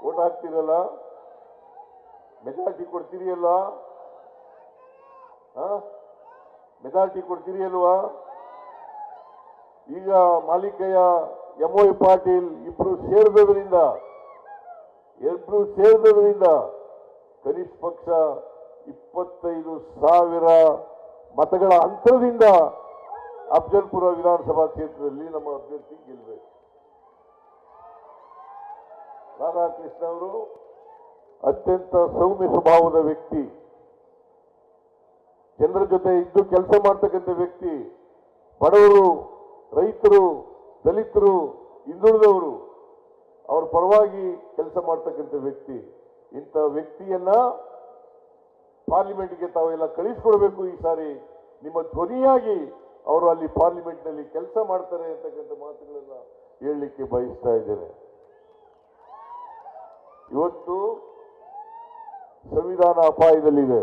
Vote ಹಾಕ್ತಿರಲ್ಲ, majority ಕೊಡ್ತೀರಿ ಅಲ್ಲ, majority ಕೊಡ್ತೀರಿ ಅಲ್ವಾ? ಈಗ ಮಾಲಿಕಯ್ಯ ಎಂ.ವೈ. ಪಾಟೀಲ್ ಇಬ್ರು ಸೇರಿದ್ರಿಂದ ಕನಿಷ್ಠ ಪಕ್ಷ 25,000 ಮತಗಳ ಅಂತರದಿಂದ ಅಫಜಲ್ಪುರ ವಿಧಾನಸಭಾ ಕ್ಷೇತ್ರದಲ್ಲಿ ನಮ್ಮ ಅಭ್ಯರ್ಥಿ ಗೆಲ್ಲಬೇಕು. ರಾಧಾಕೃಷ್ಣ ಅವರು ಅತ್ಯಂತ ಸೌಮ್ಯ ಸ್ವಭಾವದ ವ್ಯಕ್ತಿ, ಜನರ ಜೊತೆ ಇದ್ದು ಕೆಲಸ ಮಾಡ್ತಕ್ಕಂಥ ವ್ಯಕ್ತಿ, ಬಡವರು, ರೈತರು, ದಲಿತರು, ಹಿಂದುಳಿದವರು ಅವರ ಪರವಾಗಿ ಕೆಲಸ ಮಾಡ್ತಕ್ಕಂಥ ವ್ಯಕ್ತಿ. ಇಂಥ ವ್ಯಕ್ತಿಯನ್ನ ಪಾರ್ಲಿಮೆಂಟ್ಗೆ ತಾವೆಲ್ಲ ಕಳಿಸ್ಕೊಡ್ಬೇಕು. ಈ ಸಾರಿ ನಿಮ್ಮ ಧ್ವನಿಯಾಗಿ ಅವರು ಅಲ್ಲಿ ಪಾರ್ಲಿಮೆಂಟ್ನಲ್ಲಿ ಕೆಲಸ ಮಾಡ್ತಾರೆ ಅಂತಕ್ಕಂಥ ಮಾತುಗಳನ್ನ ಹೇಳಲಿಕ್ಕೆ ಬಯಸ್ತಾ ಇದ್ದೇನೆ. ಇವತ್ತು ಸಂವಿಧಾನ ಅಪಾಯದಲ್ಲಿದೆ,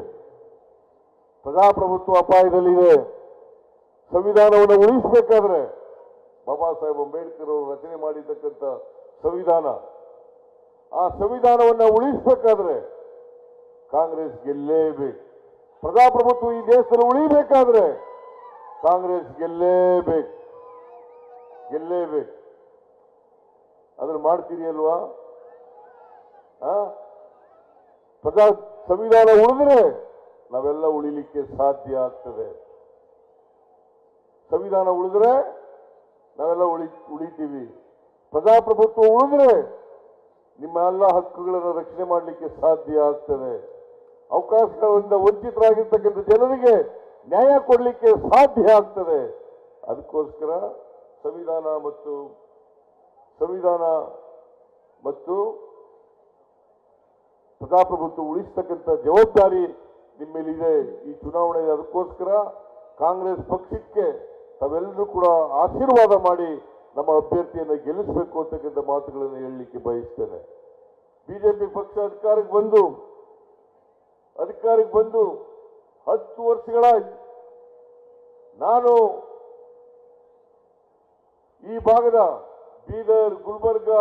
ಪ್ರಜಾಪ್ರಭುತ್ವ ಅಪಾಯದಲ್ಲಿದೆ. ಸಂವಿಧಾನವನ್ನು ಉಳಿಸಬೇಕಾದ್ರೆ ಬಾಬಾ ಸಾಹೇಬ್ ಅಂಬೇಡ್ಕರ್ ಅವರು ರಚನೆ ಮಾಡಿರ್ತಕ್ಕಂಥ ಸಂವಿಧಾನ, ಆ ಸಂವಿಧಾನವನ್ನು ಉಳಿಸಬೇಕಾದ್ರೆ ಕಾಂಗ್ರೆಸ್ ಗೆಲ್ಲೇಬೇಕು. ಪ್ರಜಾಪ್ರಭುತ್ವ ಈ ದೇಶದಲ್ಲಿ ಉಳಿಬೇಕಾದ್ರೆ ಕಾಂಗ್ರೆಸ್ ಗೆಲ್ಲೇಬೇಕು. ಅದನ್ನು ಮಾಡ್ತೀರಿ ಅಲ್ವಾ? ಸಂವಿಧಾನ ಉಳಿದ್ರೆ ನಾವೆಲ್ಲ ಉಳಿಲಿಕ್ಕೆ ಸಾಧ್ಯ ಆಗ್ತದೆ. ಸಂವಿಧಾನ ಉಳಿದ್ರೆ ನಾವೆಲ್ಲ ಉಳಿತೀವಿ. ಪ್ರಜಾಪ್ರಭುತ್ವ ಉಳಿದ್ರೆ ನಿಮ್ಮ ಎಲ್ಲ ಹಕ್ಕುಗಳನ್ನು ರಕ್ಷಣೆ ಮಾಡಲಿಕ್ಕೆ ಸಾಧ್ಯ ಆಗ್ತದೆ. ಅವಕಾಶಗಳಿಂದ ವಂಚಿತರಾಗಿರ್ತಕ್ಕಂಥ ಜನರಿಗೆ ನ್ಯಾಯ ಕೊಡಲಿಕ್ಕೆ ಸಾಧ್ಯ ಆಗ್ತದೆ. ಅದಕ್ಕೋಸ್ಕರ ಸಂವಿಧಾನ ಮತ್ತು ಪ್ರಜಾಪ್ರಭುತ್ವ ಉಳಿಸ್ತಕ್ಕಂಥ ಜವಾಬ್ದಾರಿ ನಿಮ್ಮ ಮೇಲಿದೆ ಈ ಚುನಾವಣೆ. ಅದಕ್ಕೋಸ್ಕರ ಕಾಂಗ್ರೆಸ್ ಪಕ್ಷಕ್ಕೆ ತಾವೆಲ್ಲರೂ ಕೂಡ ಆಶೀರ್ವಾದ ಮಾಡಿ ನಮ್ಮ ಅಭ್ಯರ್ಥಿಯನ್ನು ಗೆಲ್ಲಿಸಬೇಕು ಅಂತಕ್ಕಂಥ ಮಾತುಗಳನ್ನು ಹೇಳಲಿಕ್ಕೆ ಬಯಸ್ತೇನೆ. ಬಿಜೆಪಿ ಪಕ್ಷ ಅಧಿಕಾರಕ್ಕೆ ಬಂದು 10 ವರ್ಷಗಳಾಯ್ತು. ನಾನು ಈ ಭಾಗದ ಬೀದರ್, ಗುಲ್ಬರ್ಗ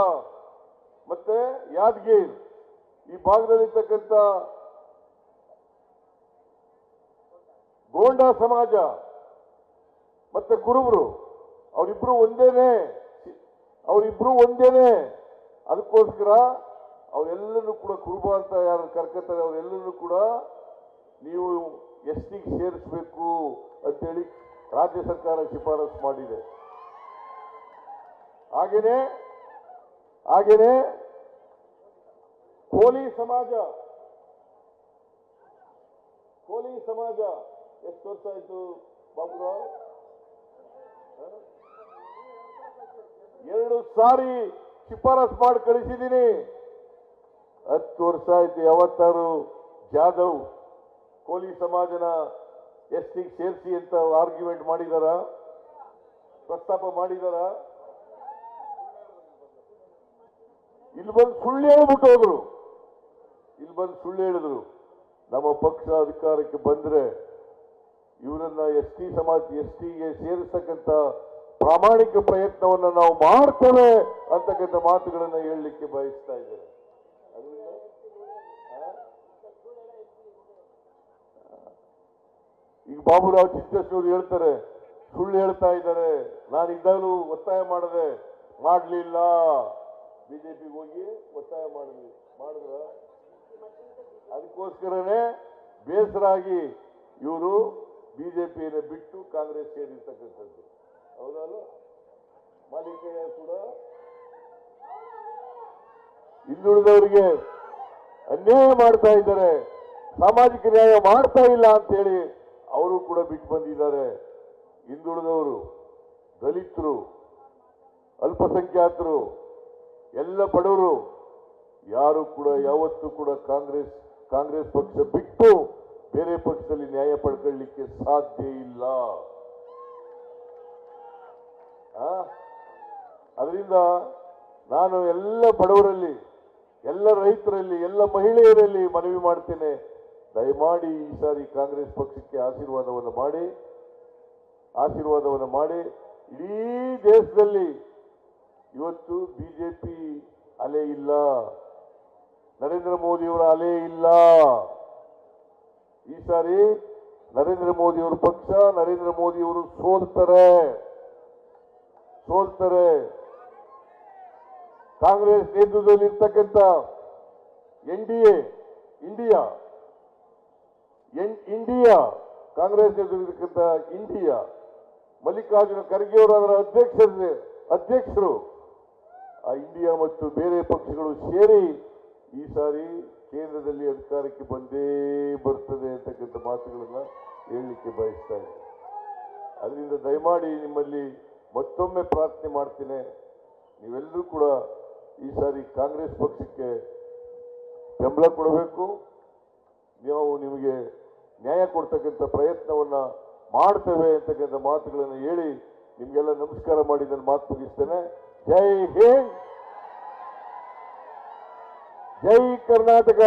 ಮತ್ತೆ ಯಾದಗಿರಿ ಈ ಭಾಗದಲ್ಲಿರ್ತಕ್ಕಂಥ ಗೋಂಡ ಸಮಾಜ ಮತ್ತೆ ಕುರುಬರು ಅವರಿಬ್ರು ಒಂದೇನೆ. ಅದಕ್ಕೋಸ್ಕರ ಅವರೆಲ್ಲರೂ ಕೂಡ ಕುರುಬ ಅಂತ ಯಾರು ಕರ್ಕತ್ತಾರೆ ಅವರೆಲ್ಲರೂ ಕೂಡ ನೀವು ST ಸೇರಿಸಬೇಕು ಅಂತೇಳಿ ರಾಜ್ಯ ಸರ್ಕಾರ ಶಿಫಾರಸು ಮಾಡಿದೆ. ಹಾಗೇನೆ ಕೋಲಿ ಸಮಾಜ ಎಷ್ಟು ವರ್ಷ ಆಯ್ತು ಬಾಬುರಾವ್? 2 ಸಾರಿ ಶಿಫಾರಸು ಮಾಡಿ ಕಳಿಸಿದ್ದೀನಿ. 10 ವರ್ಷ ಆಯ್ತು. ಯಾವತ್ತಾರು ಜಾಧವ್ ಕೋಲಿ ಸಮಾಜನ ST ಸೇರಿಸಿ ಅಂತ ಆರ್ಗ್ಯುಮೆಂಟ್ ಮಾಡಿದಾರ? ಪ್ರಸ್ತಾಪ ಮಾಡಿದಾರ? ಇಲ್ಲಿ ಬಂದು ಸುಳ್ಳು ಹೇಳಿದ್ರು. ನಮ್ಮ ಪಕ್ಷ ಅಧಿಕಾರಕ್ಕೆ ಬಂದ್ರೆ ಇವರನ್ನ STಗೆ ಸೇರಿಸತಕ್ಕಂಥ ಪ್ರಾಮಾಣಿಕ ಪ್ರಯತ್ನವನ್ನು ನಾವು ಮಾಡ್ತೇವೆ ಅಂತಕ್ಕಂಥ ಮಾತುಗಳನ್ನು ಹೇಳಲಿಕ್ಕೆ ಬಯಸ್ತಾ ಇದ್ದೇನೆ. ಈಗ ಬಾಬುರಾವ್ ಚಿಂತಸ್ನವರು ಹೇಳ್ತಾರೆ ಸುಳ್ಳು ಹೇಳ್ತಾ ಇದ್ದಾರೆ. ನಾನಿದ್ದಾಗಲೂ ಒತ್ತಾಯ ಮಾಡಲಿಲ್ಲ. ಬಿಜೆಪಿಗೆ ಹೋಗಿ ಒತ್ತಾಯ ಮಾಡಿದ್ರ ಅದಕ್ಕೋಸ್ಕರನೇ ಬೇಸರಾಗಿ ಇವರು ಬಿಜೆಪಿಯನ್ನು ಬಿಟ್ಟು ಕಾಂಗ್ರೆಸ್ ಸೇರಿರ್ತಕ್ಕಂಥದ್ದು. ಹೌದಲ್ಲ? ಮಾಲಿಕಯ್ಯ ಕೂಡ ಹಿಂದುಳಿದವರಿಗೆ ಅನ್ಯಾಯ ಮಾಡ್ತಾ ಇದ್ದಾರೆ, ಸಾಮಾಜಿಕ ನ್ಯಾಯ ಮಾಡ್ತಾ ಇಲ್ಲ ಅಂತೇಳಿ ಅವರು ಕೂಡ ಬಿಟ್ಟು ಬಂದಿದ್ದಾರೆ. ಹಿಂದುಳಿದವರು, ದಲಿತರು, ಅಲ್ಪಸಂಖ್ಯಾತರು, ಎಲ್ಲ ಬಡವರು ಯಾರು ಕೂಡ ಯಾವತ್ತೂ ಕೂಡ ಕಾಂಗ್ರೆಸ್ ಪಕ್ಷ ಬಿಟ್ಟು ಬೇರೆ ಪಕ್ಷದಲ್ಲಿ ನ್ಯಾಯ ಪಡ್ಕೊಳ್ಳಲಿಕ್ಕೆ ಸಾಧ್ಯ ಇಲ್ಲ. ಅದರಿಂದ ನಾನು ಎಲ್ಲ ಬಡವರಲ್ಲಿ, ಎಲ್ಲ ರೈತರಲ್ಲಿ, ಎಲ್ಲ ಮಹಿಳೆಯರಲ್ಲಿ ಮನವಿ ಮಾಡ್ತೇನೆ, ದಯಮಾಡಿ ಈ ಸಾರಿ ಕಾಂಗ್ರೆಸ್ ಪಕ್ಷಕ್ಕೆ ಆಶೀರ್ವಾದವನ್ನು ಮಾಡಿ ಇಡೀ ದೇಶದಲ್ಲಿ ಇವತ್ತು ಬಿಜೆಪಿ ಅಲೆ ಇಲ್ಲ. ನರೇಂದ್ರ ಮೋದಿಯವರ ಅಲೆ ಇಲ್ಲ. ಈ ಸಾರಿ ನರೇಂದ್ರ ಮೋದಿಯವರ ಪಕ್ಷ, ನರೇಂದ್ರ ಮೋದಿಯವರು ಸೋಲ್ತಾರೆ. ಕಾಂಗ್ರೆಸ್ ನೇತೃತ್ವದಲ್ಲಿ ಇರ್ತಕ್ಕಂಥ NDA ಇಂಡಿಯಾ ಕಾಂಗ್ರೆಸ್ ನೇತೃತ್ವದ ಇಂಡಿಯಾ ಮಲ್ಲಿಕಾರ್ಜುನ ಖರ್ಗೆ ಅವರು ಅದರ ಅಧ್ಯಕ್ಷರು. ಆ ಇಂಡಿಯಾ ಮತ್ತು ಬೇರೆ ಪಕ್ಷಗಳು ಸೇರಿ ಈ ಸಾರಿ ಕೇಂದ್ರದಲ್ಲಿ ಅಧಿಕಾರಕ್ಕೆ ಬಂದೇ ಬರ್ತದೆ ಅಂತಕ್ಕಂಥ ಮಾತುಗಳನ್ನ ಹೇಳಲಿಕ್ಕೆ ಬಯಸ್ತಾ ಇದೆ. ಅದರಿಂದ ದಯಮಾಡಿ ನಿಮ್ಮಲ್ಲಿ ಮತ್ತೊಮ್ಮೆ ಪ್ರಾರ್ಥನೆ ಮಾಡ್ತೀನಿ, ನೀವೆಲ್ಲರೂ ಕೂಡ ಈ ಸಾರಿ ಕಾಂಗ್ರೆಸ್ ಪಕ್ಷಕ್ಕೆ ಬೆಂಬಲ ಕೊಡಬೇಕು. ನಾವು ನಿಮಗೆ ನ್ಯಾಯ ಕೊಡ್ತಕ್ಕಂಥ ಪ್ರಯತ್ನವನ್ನ ಮಾಡ್ತೇವೆ ಅಂತಕ್ಕಂಥ ಮಾತುಗಳನ್ನು ಹೇಳಿ ನಿಮಗೆಲ್ಲ ನಮಸ್ಕಾರ ಮಾಡಿ ನನ್ನ ಮಾತು ಮುಗಿಸ್ತೇನೆ. ಜೈ ಹಿಂದ್, ಜೈ ಕರ್ನಾಟಕ.